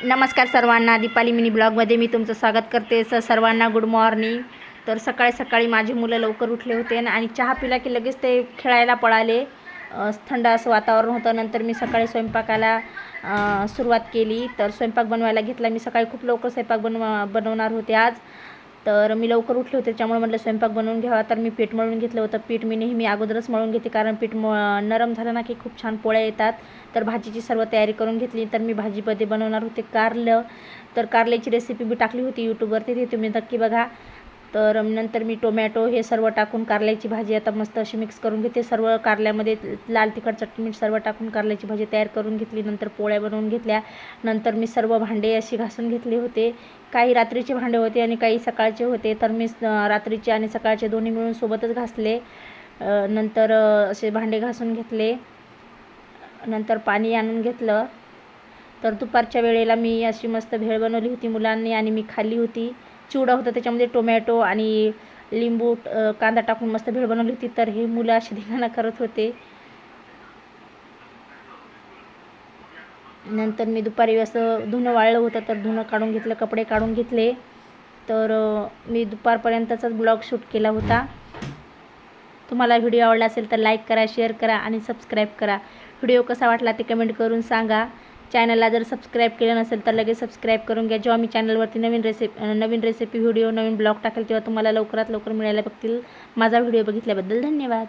नमस्कार सर्वांना, दीपाली मिनी ब्लॉगमध्ये मी तुमचं स्वागत करते. सर्वांना गुड मॉर्निंग. तर सकाळी सकाळी माझी मुलं लवकर उठले होते आणि चहा पिला की लगेच ते खेळायला पळाले. थंड असं वातावरण होतं. नंतर मी सकाळी स्वयंपाकाला सुरुवात केली. तर स्वयंपाक बनवायला घेतला. मी सकाळी खूप लवकर स्वयंपाक बनवणार होते आज. तर मी लवकर उठले होते, त्यामुळे म्हटलं स्वयंपाक बनवून घ्यावा. तर मी पीठ मळून घेतलं होतं. पीठ मी नेहमी अगोदरच मळून घेते, कारण पीठ नरम झालं ना की खूप छान पोळ्या येतात. तर भाजीची सर्व तयारी करून घेतली. तर मी भाजीमध्ये बनवणार होते कारलं. तर कारल्याची रेसिपी मी टाकली होती यूट्यूबवरती, ती तुम्ही नक्की बघा. तर नंतर मी टोमॅटो हे सर्व टाकून कारल्याची भाजी आता मस्त अशी मिक्स करून घेते. सर्व कारल्यामध्ये लाल तिखट चटणी मीठ सर्व टाकून कारल्याची भाजी तयार करून घेतली. नंतर पोळ्या बनवून घेतल्या. नंतर मी सर्व भांडे अशी घासून घेतले होते. काही रात्रीचे भांडे होते आणि काही सकाळचे होते. तर मी रात्रीचे आणि सकाळचे दोन्ही मिळून सोबतच घासले. नंतर असे भांडे घासून घेतले. नंतर पाणी आणून घेतलं. तर दुपारच्या वेळेला मी अशी मस्त भेळ बनवली होती मुलांनी आणि मी खाल्ली होती. चिवडा होता, त्याच्यामध्ये टोमॅटो आणि लिंबू कांदा टाकून मस्त भेळ बनवली होती. तर हे मुलं अशी धिंगाणा करत होते. नंतर मी दुपारी असं धुणं वाळलं होतं, तर धुणं काढून घेतलं, कपडे काढून घेतले. तर मी दुपारपर्यंतचाच ब्लॉग शूट केला होता. तुम्हाला व्हिडिओ आवडला असेल तर लाईक करा, शेअर करा आणि सबस्क्राईब करा. व्हिडिओ कसा वाटला ते कमेंट करून सांगा. चॅनलला जर सबस्क्राईब केलं नसेल तर लगेच सबस्क्राईब करून घ्या. जेव्हा मी चॅनलवरती नवीन रेसिपी व्हिडिओ नवीन ब्लॉग टाकेल तेव्हा तुम्हाला लवकरात लवकर मिळायला बघतील. माझा व्हिडिओ बघितल्याबद्दल धन्यवाद.